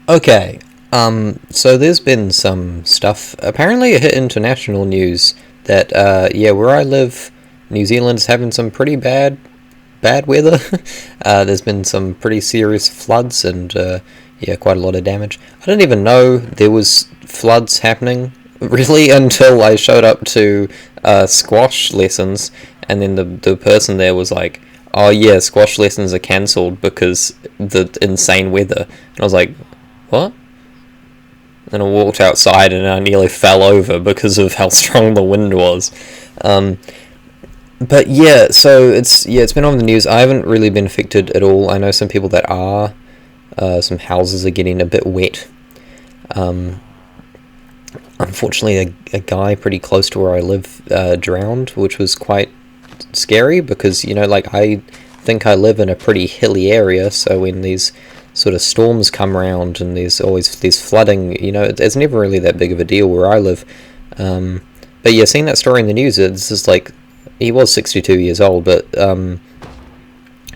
Okay, so there's been some stuff. Apparently, it hit international news that, yeah, where I live, New Zealand's having some pretty bad weather. There's been some pretty serious floods and, yeah, quite a lot of damage. I didn't even know there was floods happening, really, until I showed up to, squash lessons, and then the person there was like, oh yeah, squash lessons are cancelled because the insane weather. And I was like, what? And I walked outside and I nearly fell over because of how strong the wind was. Um, but yeah, so it's been on the news. I haven't really been affected at all. I know some people that are. Some houses are getting a bit wet. Um, Unfortunately, a guy pretty close to where I live drowned, which was quite scary because, like, I think I live in a pretty hilly area, so when these sort of storms come around and there's always there's flooding, it's never really that big of a deal where I live. But yeah, seeing that story in the news, it's just like, he was 62 years old, but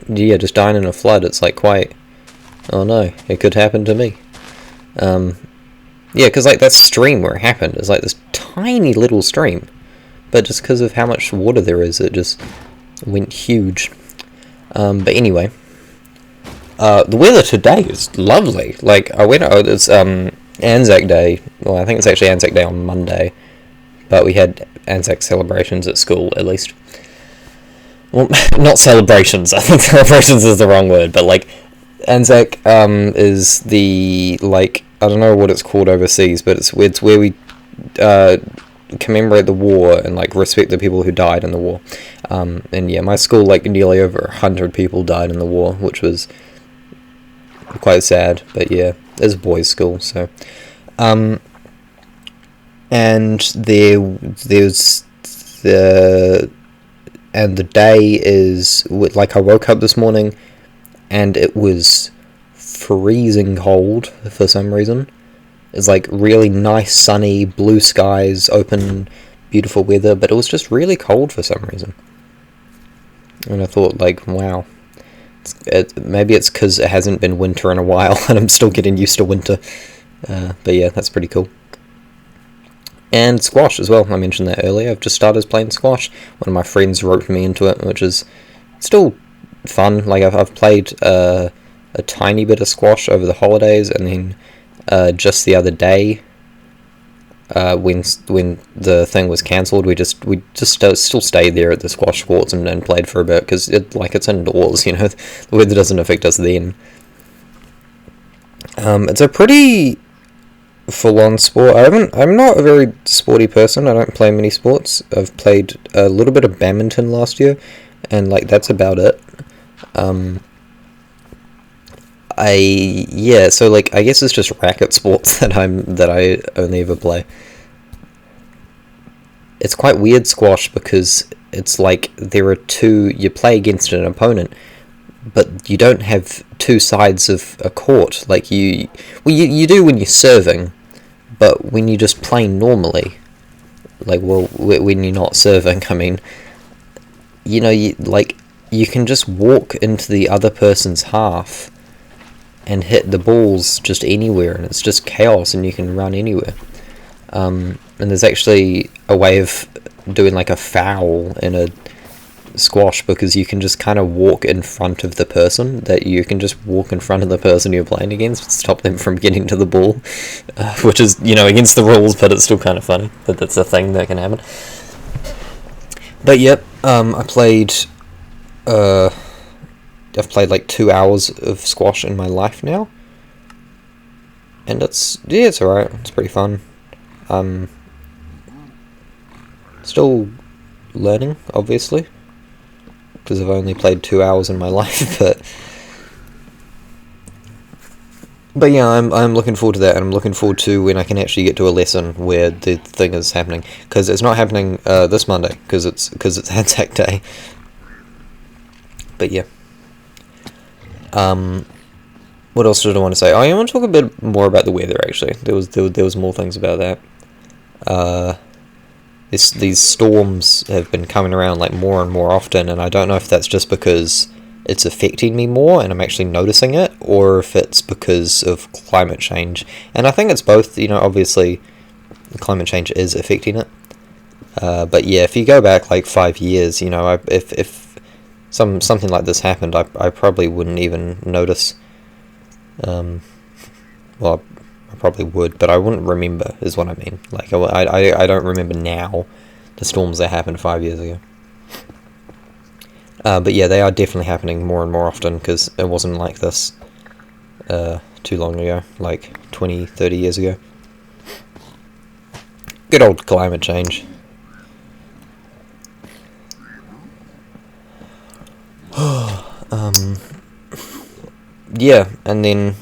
yeah, just dying in a flood, it's like quite, oh no, it could happen to me. Yeah, because like that stream where it happened is like this tiny little stream, but just because of how much water there is, it just went huge. But anyway, the weather today is lovely. Like, I went out, it's Anzac Day. Well, I think it's actually Anzac Day on Monday, but we had Anzac celebrations at school, at least. Well, not celebrations. I think celebrations is the wrong word, but like Anzac is the, like, I don't know what it's called overseas, but it's where we commemorate the war and like respect the people who died in the war. And yeah, my school, like, nearly over 100 people died in the war, which was quite sad. But yeah, it's a boys' school, so. And there's the day is, like, I woke up this morning and it was freezing cold for some reason. It's like really nice, sunny, blue skies, open, beautiful weather, but it was just really cold for some reason. And I thought, like, wow, maybe it's because it hasn't been winter in a while and I'm still getting used to winter. But yeah, that's pretty cool. And squash as well, I mentioned that earlier. I've just started playing squash. One of my friends roped me into it, which is still fun. Like, I've played a tiny bit of squash over the holidays, and then just the other day, when the thing was cancelled, we just still stayed there at the squash courts and played for a bit, because it's indoors, the weather doesn't affect us then. It's a pretty full-on sport. I'm not a very sporty person. I don't play many sports. I've played a little bit of badminton last year, and like that's about it. So like I guess it's just racket sports that I only ever play. It's quite weird, squash, because it's like you play against an opponent, but you don't have two sides of a court. Like you do when you're serving, but when you just play normally, like, well, when you're not serving, I mean, you can just walk into the other person's half and hit the balls just anywhere, and it's just chaos, and you can run anywhere. And there's actually a way of doing like a foul in a squash, because you can just kind of walk in front of the person, that you can just walk in front of the person you're playing against, stop them from getting to the ball, which is, against the rules, but it's still kind of funny that that's a thing that can happen. But yep, I've played like 2 hours of squash in my life now, and it's alright, it's pretty fun. Still learning, obviously, because I've only played 2 hours in my life, but yeah, I'm looking forward to that, and I'm looking forward to when I can actually get to a lesson where the thing is happening, because it's not happening this Monday, because it's Anzac Day. But yeah. What else did I want to say? I want to talk a bit more about the weather, actually. There was more things about that. These storms have been coming around like more and more often, and I don't know if that's just because it's affecting me more and I'm actually noticing it, or if it's because of climate change. And I think it's both. Obviously climate change is affecting it. But yeah, if you go back like 5 years, if something like this happened, I probably wouldn't even notice. Well, I probably would, but I wouldn't remember, is what I mean. Like, I don't remember now the storms that happened 5 years ago. But yeah, they are definitely happening more and more often, because it wasn't like this too long ago, like 20, 30 years ago. Good old climate change. Yeah, and then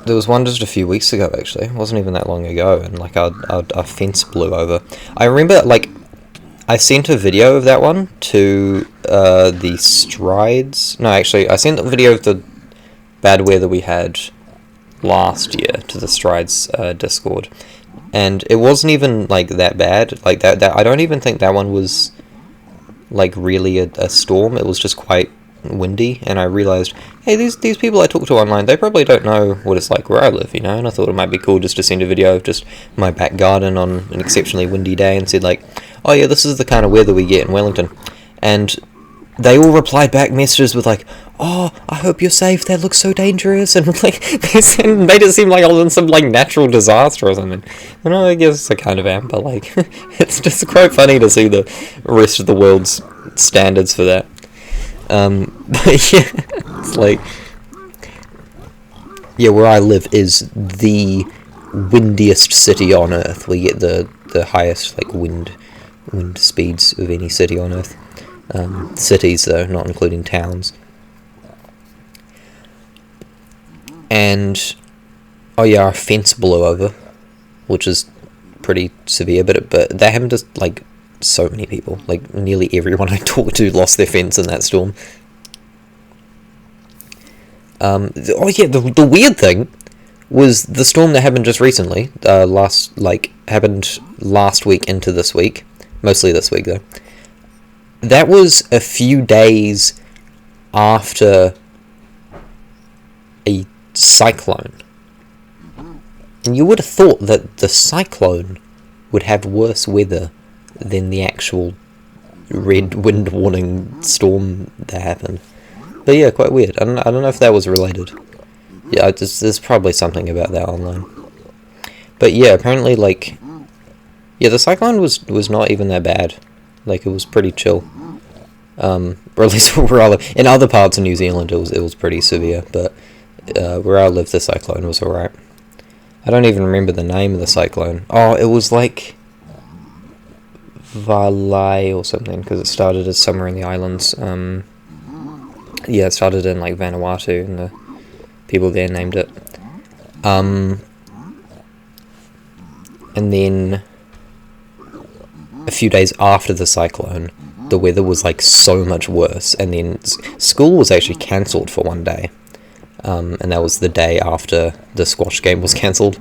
there was one just a few weeks ago, actually. It wasn't even that long ago, and like our fence blew over. I remember, like, I sent a video of that one to the Strides. No, actually, I sent a video of the bad weather we had last year to the Strides Discord, and it wasn't even like that bad. Like that I don't even think that one was like really a storm. It was just quite windy, and I realized, hey, these people I talk to online, they probably don't know what it's like where I live, and I thought it might be cool just to send a video of just my back garden on an exceptionally windy day and said, like, oh yeah, this is the kind of weather we get in Wellington. And they all replied back messages with like, oh, I hope you're safe, that looks so dangerous, and like they made it seem like I was in some like natural disaster or something. And I guess I kind of am, but like it's just quite funny to see the rest of the world's standards for that. But yeah, it's like, yeah, where I live is the windiest city on Earth. We get the highest like wind speeds of any city on Earth. Cities though, not including towns. And oh yeah, our fence blew over, which is pretty severe. But that happened to like so many people. Like nearly everyone I talked to lost their fence in that storm. Oh yeah, the weird thing was the storm that happened just recently. Happened last week into this week, mostly this week though. That was a few days after a cyclone. And you would have thought that the cyclone would have worse weather than the actual red wind warning storm that happened. But yeah, quite weird. I don't know if that was related. Yeah, there's probably something about that online. But yeah, apparently, like, yeah, the cyclone was not even that bad. Like, it was pretty chill. Or at least where I live. In other parts of New Zealand, it was pretty severe. But where I live, the cyclone was alright. I don't even remember the name of the cyclone. Oh, it was like Valai or something, because it started as somewhere in the islands. Yeah, it started in like Vanuatu, and the people there named it. And then a few days after the cyclone, the weather was like so much worse, and then school was actually cancelled for one day. And that was the day after the squash game was cancelled.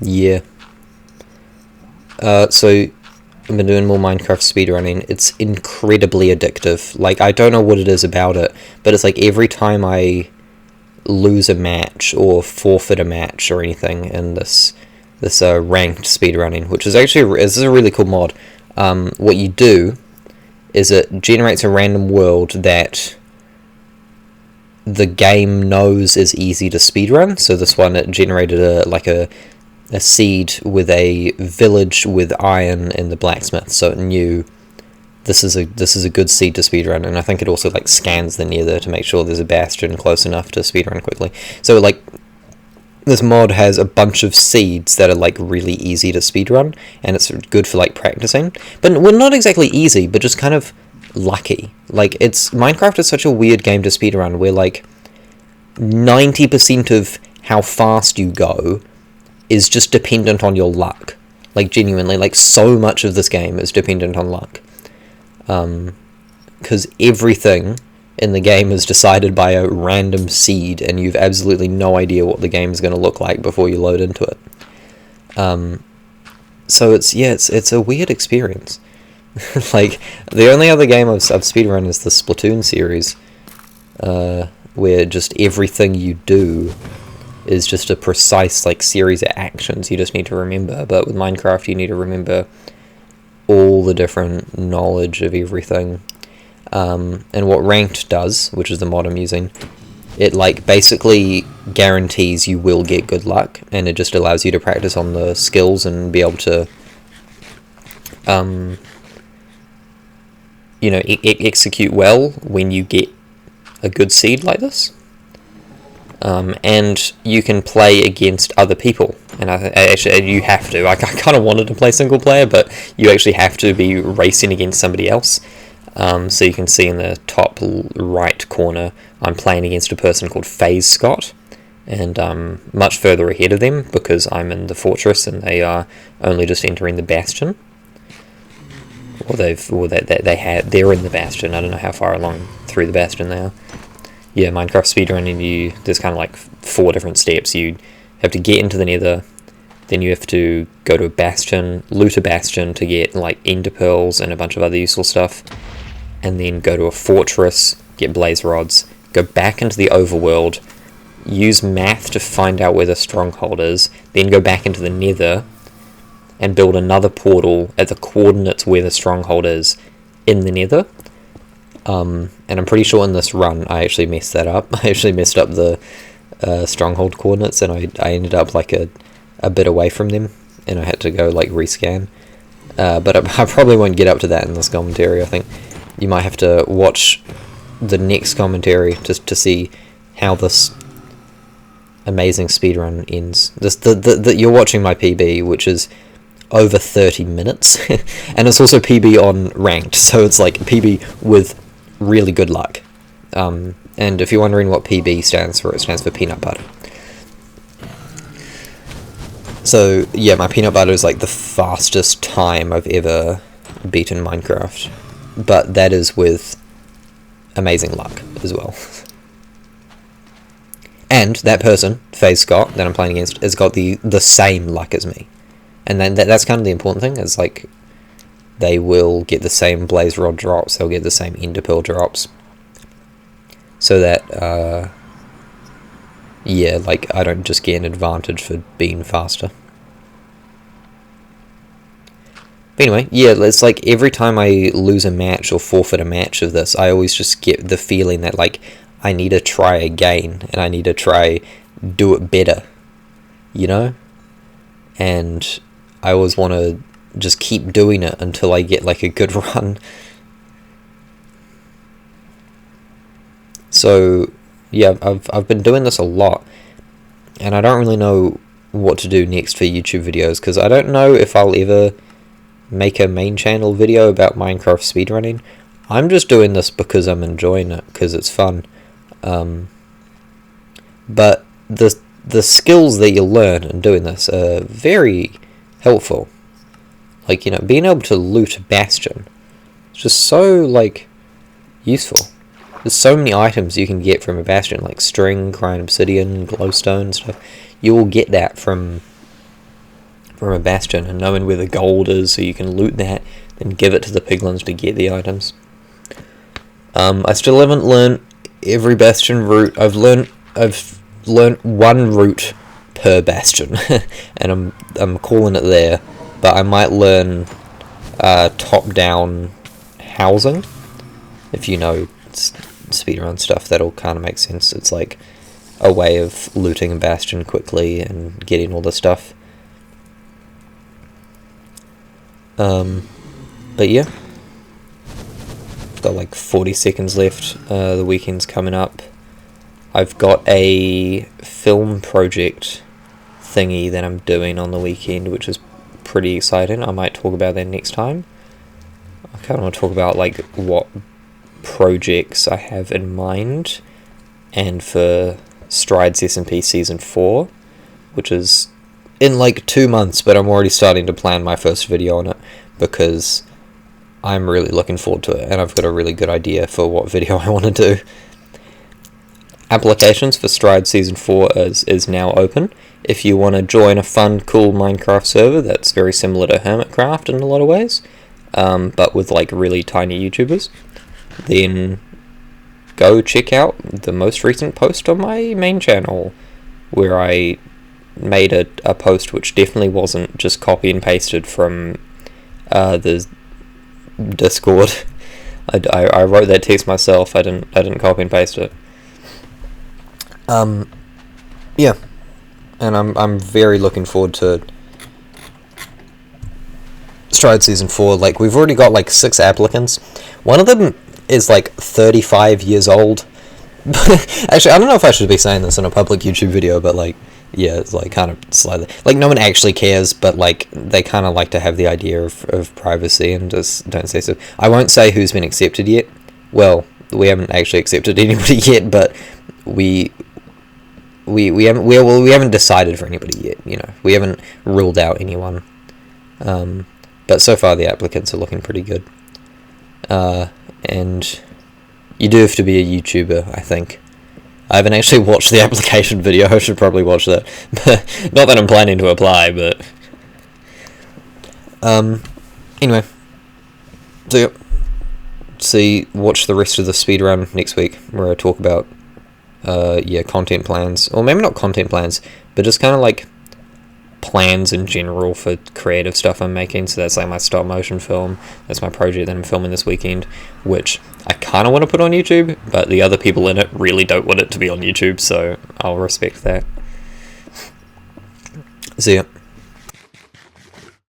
Yeah. So I've been doing more Minecraft speedrunning. It's incredibly addictive. Like, I don't know what it is about it, but it's like every time I lose a match or forfeit a match or anything in this ranked speedrunning, which is actually this is a really cool mod. What you do is it generates a random world that the game knows is easy to speedrun. So this one, it generated a seed with a village with iron in the blacksmith, so it knew this is a good seed to speedrun. And I think it also like scans the nether to make sure there's a bastion close enough to speedrun quickly. So like this mod has a bunch of seeds that are like really easy to speedrun, and it's good for like practicing. But well, not exactly easy, but just kind of lucky. Like, Minecraft is such a weird game to speedrun, where like 90% of how fast you go is just dependent on your luck. Like, genuinely, like, so much of this game is dependent on luck. Because everything in the game is decided by a random seed, and you've absolutely no idea what the game is going to look like before you load into it. So it's a weird experience. Like, the only other game I've speedrun is the Splatoon series, where just everything you do is just a precise, like, series of actions you just need to remember. But with Minecraft, you need to remember all the different knowledge of everything. And what Ranked does, which is the mod I'm using, it, like, basically guarantees you will get good luck, and it just allows you to practice on the skills and be able to you know, execute well when you get a good seed like this. And you can play against other people, and actually you have to. I kind of wanted to play single player, but you actually have to be racing against somebody else. So you can see in the top right corner, I'm playing against a person called FaZe Scott, and I'm much further ahead of them because I'm in the fortress and they are only just entering the bastion. Or they're in the bastion. I don't know how far along through the bastion they are. Yeah, Minecraft speedrunning, there's kind of like 4 different steps. You have to get into the nether, then you have to go to a bastion, loot a bastion to get like ender pearls and a bunch of other useful stuff, and then go to a fortress, get blaze rods, go back into the overworld, use math to find out where the stronghold is, then go back into the nether and build another portal at the coordinates where the stronghold is in the nether. And I'm pretty sure in this run I actually messed that up. I actually messed up the stronghold coordinates, and I ended up like a bit away from them, and I had to go like rescan. But I probably won't get up to that in this commentary. I think you might have to watch the next commentary just to see how this amazing speedrun ends. You're watching my PB, which is over 30 minutes, and it's also PB on Ranked, so it's like PB with really good luck. And if you're wondering what PB stands for, it stands for peanut butter. So yeah, my peanut butter is like the fastest time I've ever beaten Minecraft, but that is with amazing luck as well. And that person, FaZe Scott, that I'm playing against, has got the same luck as me. And then that's kind of the important thing, is like they will get the same blaze rod drops, they'll get the same ender pearl drops, so that yeah, like I don't just get an advantage for being faster. But anyway, yeah, it's like every time I lose a match or forfeit a match of this, I always just get the feeling that like I need to try again, and I need to try do it better, you know? And I always want to just keep doing it until I get like a good run. So yeah, I've been doing this a lot, and I don't really know what to do next for YouTube videos, because I don't know if I'll ever make a main channel video about Minecraft speedrunning. I'm just doing this because I'm enjoying it, because it's fun. But the skills that you learn in doing this are very helpful. Like, you know, being able to loot a bastion is just so, like, useful. There's so many items you can get from a bastion, like string, crying obsidian, glowstone, stuff. You will get that from a bastion, and knowing where the gold is so you can loot that, then give it to the piglins to get the items. I still haven't learned every bastion route. I've learned one route per bastion, and I'm calling it there. But I might learn top-down housing. If you know speedrun stuff, that'll kind of make sense. It's like a way of looting a bastion quickly and getting all the stuff. But yeah, got like 40 seconds left. The weekend's coming up. I've got a film project thingy that I'm doing on the weekend, which is pretty exciting. I might talk about that next time. I kind of want to talk about like what projects I have in mind, and for Strides SMP Season 4, which is in like 2 months, but I'm already starting to plan my first video on it, because I'm really looking forward to it, and I've got a really good idea for what video I want to do. applications for Stride Season 4 is now open. If you want to join a fun, cool Minecraft server that's very similar to Hermitcraft in a lot of ways, but with like really tiny YouTubers, then go check out the most recent post on my main channel, where I made a post which definitely wasn't just copy and pasted from the Discord. I wrote that text myself. I didn't copy and paste it. Yeah, and I'm very looking forward to Stride Season 4. Like, we've already got like 6 applicants. One of them is like 35 years old. Actually, I don't know if I should be saying this in a public YouTube video, but like, yeah, it's like kind of slightly like no one actually cares, but like they kind of like to have the idea of privacy and just don't say so. I won't say who's been accepted yet. Well, we haven't actually accepted anybody yet, but we haven't decided for anybody yet. You know, we haven't ruled out anyone. But so far the applicants are looking pretty good. And you do have to be a YouTuber, I think. I haven't actually watched the application video. I should probably watch that. Not that I'm planning to apply, but anyway. So watch the rest of the speedrun next week, where I talk about content plans, or maybe not content plans, but just kind of like plans in general for creative stuff I'm making. So that's like my stop motion film. That's my project that I'm filming this weekend, which I kind of want to put on YouTube, but the other people in it really don't want it to be on YouTube, so I'll respect that. See ya.